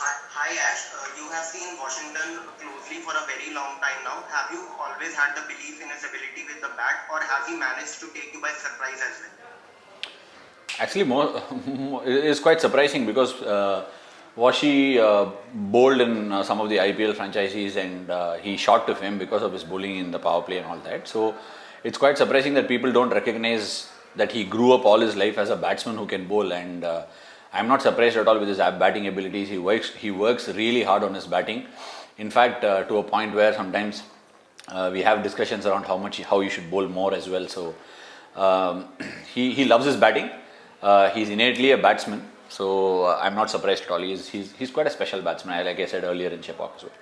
Hi Ash, you have seen Washington closely for a very long time now. Have you always had the belief in his ability with the bat, or has he managed to take you by surprise as well? Actually, it is quite surprising because Washi bowled in some of the IPL franchises and he shot to fame because of his bowling in the power play and all that. So it's quite surprising that people don't recognize that he grew up all his life as a batsman who can bowl. And I'm not surprised at all with his batting abilities. He works really hard on his batting. In fact, to a point where sometimes we have discussions around how you should bowl more as well. So um, he loves his batting. He's innately a batsman, so I'm not surprised at all. He's quite a special batsman, like I said earlier in Chepauk as well.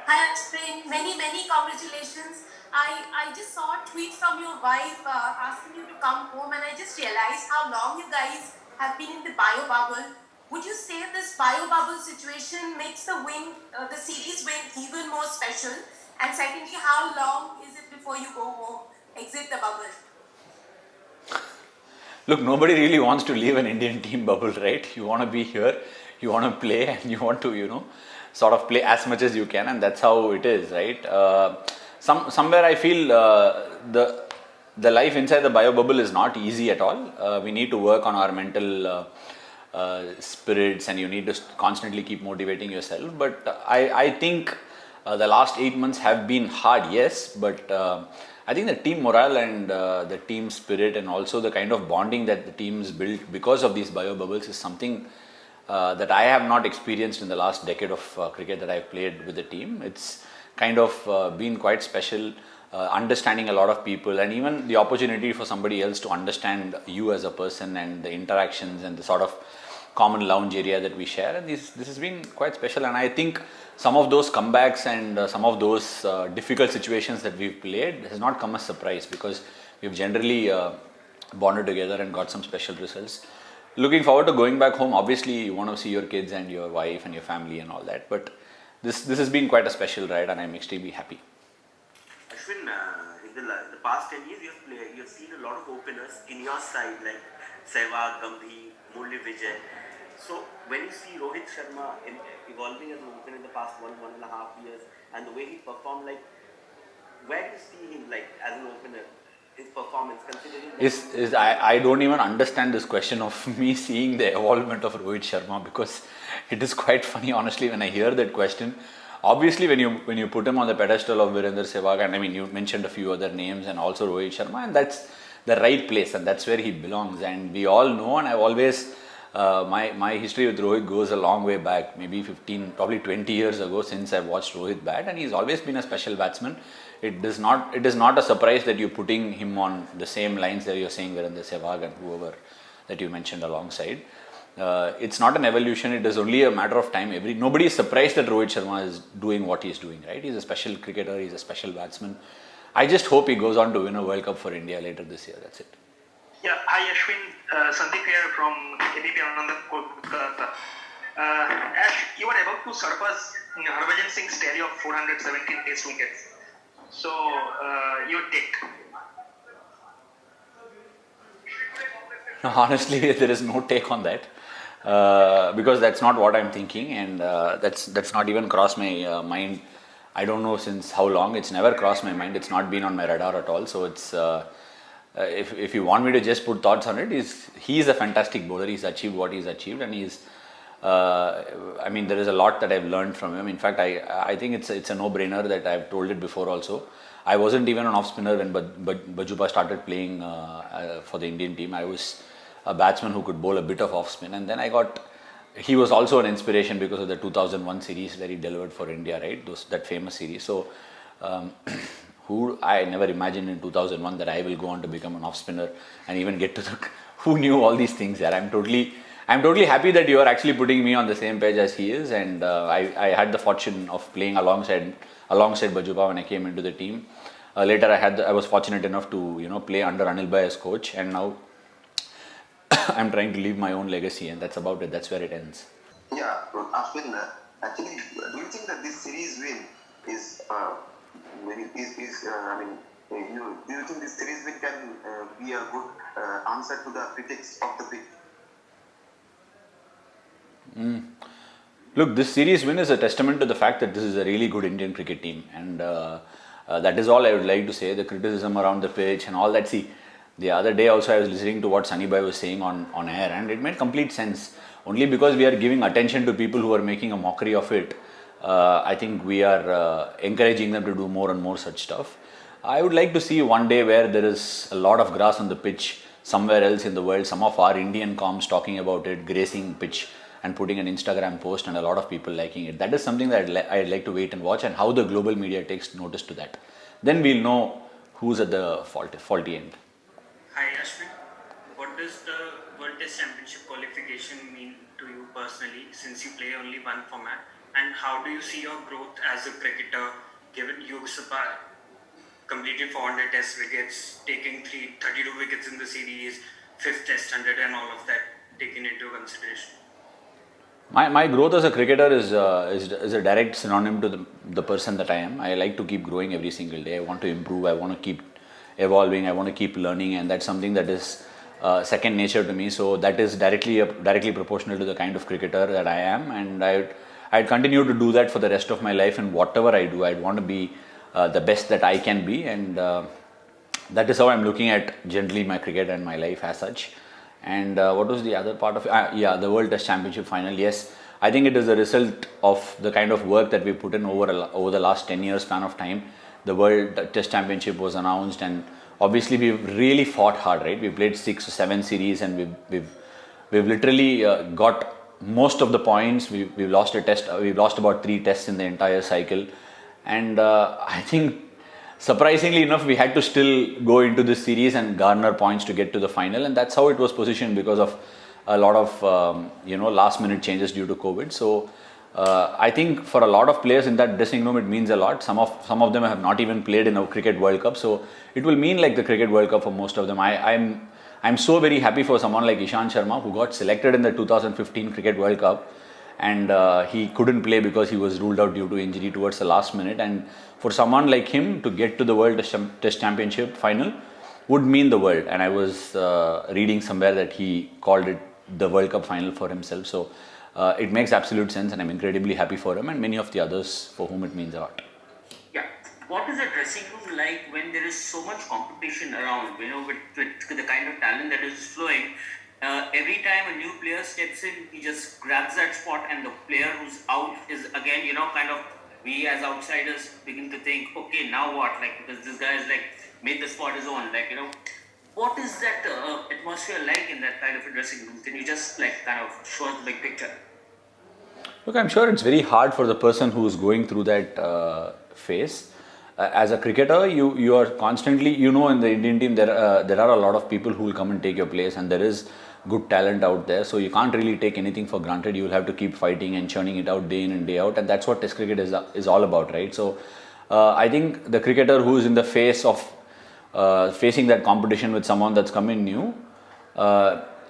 Hi, Ashwin. Many congratulations. I just saw a tweet from your wife asking you to come home, and I just realized how long you guys have been in the bio bubble. Would you say this bio bubble situation makes the series win even more special? And secondly, how long is it before you go home, exit the bubble? Look, nobody really wants to leave an Indian team bubble, right? You want to be here, you want to play, and you want to, sort of play as much as you can, and that's how it is, right? Somewhere I feel the life inside the bio bubble is not easy at all. We need to work on our mental spirits, and you need to constantly keep motivating yourself. But I think the last 8 months have been hard, yes, but I think the team morale and the team spirit and also the kind of bonding that the teams built because of these bio bubbles is something that I have not experienced in the last decade of cricket that I've played with the team. It's kind of been quite special, understanding a lot of people, and even the opportunity for somebody else to understand you as a person and the interactions and the sort of common lounge area that we share. And this has been quite special. And I think some of those comebacks and some of those difficult situations that we've played has not come as surprise because we've generally bonded together and got some special results. Looking forward to going back home. Obviously, you want to see your kids and your wife and your family and all that. But this has been quite a special ride, and I'm extremely happy. Ashwin, in the past 10 years, you've seen a lot of openers in your side like Sehwag, Gambhir, Murli Vijay. So when you see Rohit Sharma evolving as an opener in the past 1.5 years, and the way he performed, like where do you see him like as an opener? His performance, considering I don't even understand this question of me seeing the evolvement of Rohit Sharma because it is quite funny honestly when I hear that question. Obviously, when you put him on the pedestal of Virender Sehwag, and I mean you mentioned a few other names and also Rohit Sharma, and that's the right place and that's where he belongs. And we all know, and I've always my history with Rohit goes a long way back, maybe 15, probably 20 years ago since I've watched Rohit bat, and he's always been a special batsman. It is not a surprise that you're putting him on the same lines that you're saying Virender Sehwag and whoever that you mentioned alongside. It's not an evolution. It is only a matter of time. Nobody is surprised that Rohit Sharma is doing what he's doing. Right? He's a special cricketer. He's a special batsman. I just hope he goes on to win a World Cup for India later this year. That's it. Yeah, hi Ashwin, Sandeep here from ABP Ananda Kolkata. Ash, you are about to surpass Harbhajan Singh's tally of 417 test wickets. So, your take. Honestly, there is no take on that because that's not what I'm thinking, and that's not even crossed my mind. I don't know since how long. It's never crossed my mind. It's not been on my radar at all. So it's if you want me to just put thoughts on it, he's a fantastic bowler. He's achieved what he's achieved, and I mean, there is a lot that I've learned from him. In fact, I think it's a no-brainer that I've told it before also. I wasn't even an off-spinner when Bajupa started playing for the Indian team. I was a batsman who could bowl a bit of off-spin, and then he was also an inspiration because of the 2001 series where he delivered for India, right? That famous series. So, who I never imagined in 2001 that I will go on to become an off-spinner and even get to the. Who knew all these things there? I'm totally happy that you are actually putting me on the same page as he is, and I had the fortune of playing alongside Bajupa when I came into the team. Later, I was fortunate enough to play under Anil Bhai as coach, and now I'm trying to leave my own legacy, and that's about it. That's where it ends. Yeah, Ashwin, actually, do you think that this series win is, I mean, do you think this series win can be a good answer to the critics of the pitch? Look, this series win is a testament to the fact that this is a really good Indian cricket team, and that is all I would like to say. The criticism around the pitch and all that. See, the other day also I was listening to what Sunny Bhai was saying on air, and it made complete sense. Only because we are giving attention to people who are making a mockery of it, I think we are encouraging them to do more and more such stuff. I would like to see one day where there is a lot of grass on the pitch somewhere else in the world, some of our Indian comms talking about it, gracing pitch and putting an Instagram post and a lot of people liking it. That is something that I'd like to wait and watch, and how the global media takes notice to that. Then we'll know who's at the faulty end. Hi Ashwin, what does the World Test Championship qualification mean to you personally, since you play only one format? And how do you see your growth as a cricketer, given you completed 400 Test wickets, taking 32 wickets in the series, 5th Test 100 and all of that taken into consideration? My growth as a cricketer is a direct synonym to the person that I am. I like to keep growing every single day. I want to improve. I want to keep evolving. I want to keep learning, and that's something that is second nature to me. So that is directly proportional to the kind of cricketer that I am, and I'd continue to do that for the rest of my life. And whatever I do, I'd want to be the best that I can be, and that is how I'm looking at generally my cricket and my life as such. And what was the other part of it? The World Test Championship final. Yes, I think it is a result of the kind of work that we put in over the last 10 years span of time. The World Test Championship was announced, and obviously we've really fought hard, right? We played 6 or 7 series, and we've literally got most of the points. We've lost a test. We've lost about 3 tests in the entire cycle, and I think, surprisingly enough, we had to still go into this series and garner points to get to the final, and that's how it was positioned because of a lot of last minute changes due to COVID. So I think for a lot of players in that dressing room, it means a lot. Some of them have not even played in a Cricket World Cup, so it will mean like the Cricket World Cup for most of them. I'm so very happy for someone like Ishant Sharma, who got selected in the 2015 Cricket World Cup, and he couldn't play because he was ruled out due to injury towards the last minute. And for someone like him to get to the World Test Championship final would mean the world. And I was reading somewhere that he called it the World Cup final for himself. So it makes absolute sense, and I'm incredibly happy for him and many of the others for whom it means a lot. Yeah. What is the dressing room like when there is so much competition around, with the kind of talent that is flowing? Every time a new player steps in, he just grabs that spot, and the player who's out is again, kind of, we as outsiders begin to think, okay, now what? Because this guy has made the spot his own. What is that atmosphere like in that kind of a dressing room? Can you just kind of show us the big picture? Look, I'm sure it's very hard for the person who is going through that phase. As a cricketer, you are constantly, in the Indian team, there are a lot of people who will come and take your place, and there is good talent out there. So you can't really take anything for granted. You will have to keep fighting and churning it out day in and day out, and that's what Test cricket is all about, right? So I think the cricketer who is in the face of facing that competition with someone that's coming new,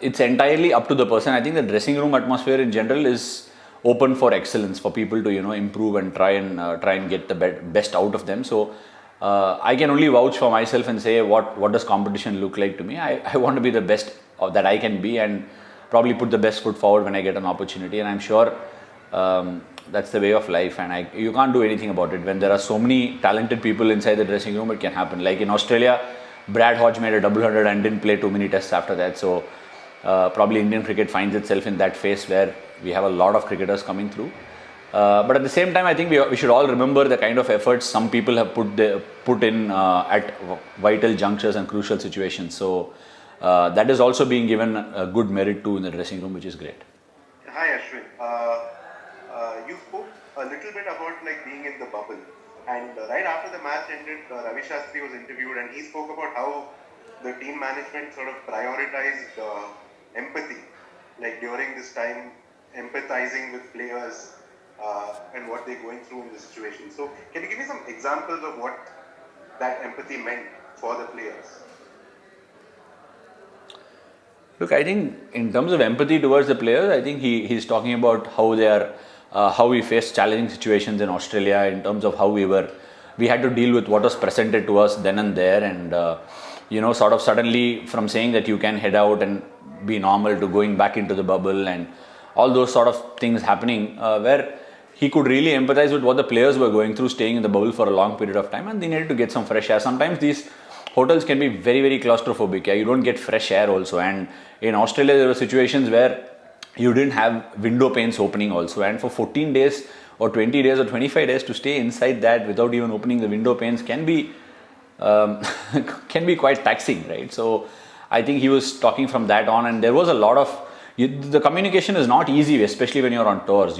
it's entirely up to the person. I think the dressing room atmosphere in general is open for excellence, for people to improve and try and get the best out of them. So I can only vouch for myself and say what does competition look like to me. I want to be the best that I can be, and probably put the best foot forward when I get an opportunity. And I'm sure that's the way of life, and you can't do anything about it. When there are so many talented people inside the dressing room, it can happen. Like in Australia, Brad Hodge made a double hundred and didn't play too many tests after that. So probably Indian cricket finds itself in that phase where we have a lot of cricketers coming through. But at the same time, I think we should all remember the kind of efforts some people have put in at vital junctures and crucial situations. So that is also being given a good merit to in the dressing room, which is great. Hi Ashwin, you spoke a little bit about being in the bubble, and right after the match ended, Ravi Shastri was interviewed, and he spoke about how the team management sort of prioritized empathy, during this time, empathizing with players and what they're going through in the situation. So can you give me some examples of what that empathy meant for the players? Look, I think in terms of empathy towards the players, I think he's talking about how we faced challenging situations in Australia, in terms of how we had to deal with what was presented to us then and there, and sort of suddenly from saying that you can head out and be normal to going back into the bubble, and all those sort of things happening where he could really empathize with what the players were going through staying in the bubble for a long period of time, and they needed to get some fresh air. Sometimes these hotels can be very, very claustrophobic. Yeah? You don't get fresh air also, and in Australia there were situations where you didn't have window panes opening also, and for 14 days or 20 days or 25 days to stay inside that without even opening the window panes can be can be quite taxing, right? So I think he was talking from that on, and there was a lot of the communication is not easy, especially when you're on tours.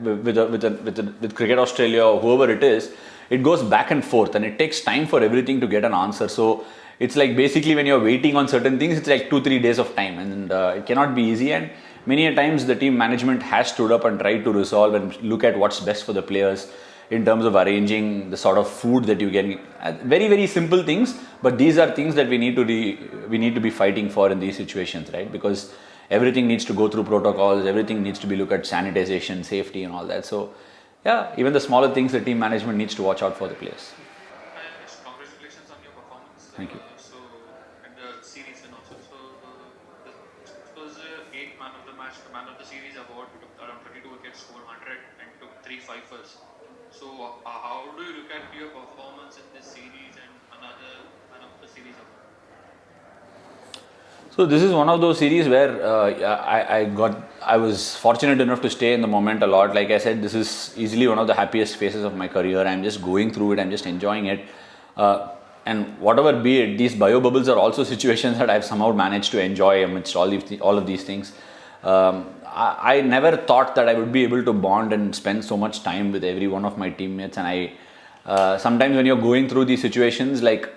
With Cricket Australia or whoever it is, it goes back and forth, and it takes time for everything to get an answer. So it's like basically when you're waiting on certain things, it's like 2-3 days of time, and it cannot be easy. And many a times the team management has stood up and tried to resolve and look at what's best for the players in terms of arranging the sort of food that you get. Very, very simple things, but these are things that we need to be fighting for in these situations, right? Because everything needs to go through protocols, everything needs to be looked at sanitization, safety and all that. So yeah, even the smaller things the team management needs to watch out for the players. Congratulations on your performance. Thank you. So, and the series and also. So, this was the 8th man of the match, the man of the series award. Took around 32 wickets, 400, and took 3 fifers. So, how do you look at your performance in this series and another man of the series award? So this is one of those series where I was fortunate enough to stay in the moment a lot. Like I said, this is easily one of the happiest phases of my career. I'm just going through it. I'm just enjoying it. And whatever be it, these bio bubbles are also situations that I've somehow managed to enjoy amidst all of these things. I never thought that I would be able to bond and spend so much time with every one of my teammates. And sometimes when you're going through these situations, like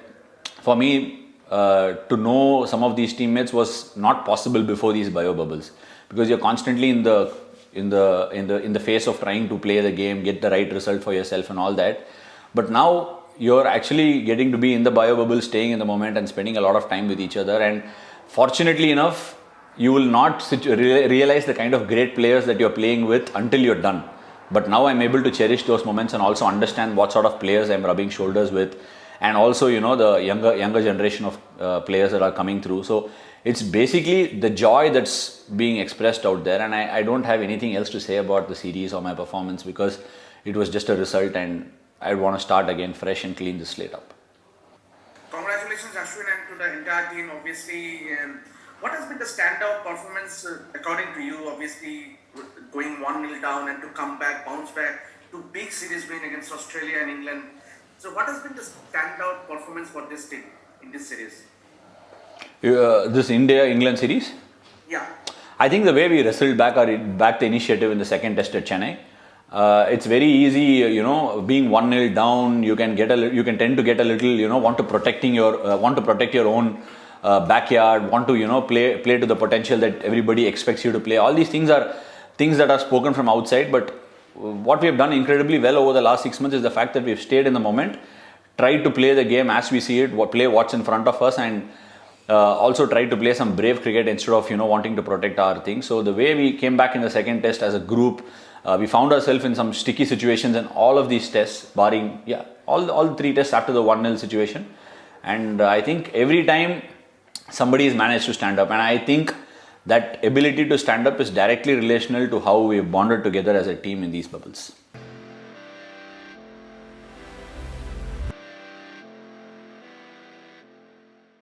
for me, to know some of these teammates was not possible before these bio bubbles, because you're constantly in the face of trying to play the game, get the right result for yourself and all that. But now you're actually getting to be in the bio bubble, staying in the moment and spending a lot of time with each other. And fortunately enough, you will not realize the kind of great players that you're playing with until you're done. But now I'm able to cherish those moments and also understand what sort of players I'm rubbing shoulders with. And also, the younger generation of players that are coming through. So it's basically the joy that's being expressed out there. And I don't have anything else to say about the series or my performance, because it was just a result, and I want to start again fresh and clean the slate up. Congratulations, Ashwin, and to the entire team. Obviously, what has been the standout performance according to you? Obviously, going 1-0 down and to come back, bounce back to big series win against Australia and England. So what has been the standout performance for this team in this series? This India-England series? Yeah. I think the way we wrestled back the initiative in the second test at Chennai, it's very easy, being 1-0 down, you can tend to get a little, want to protect your own backyard, want to, play to the potential that everybody expects you to play. All these things are things that are spoken from outside, but what we have done incredibly well over the last 6 months is the fact that we've stayed in the moment, tried to play the game as we see it, play what's in front of us, and also tried to play some brave cricket instead of wanting to protect our things. So the way we came back in the second test as a group, we found ourselves in some sticky situations in all of these tests, barring all 3 tests after the 1-0 situation. And I think every time somebody has managed to stand up, and I think that ability to stand up is directly relational to how we have bonded together as a team in these bubbles.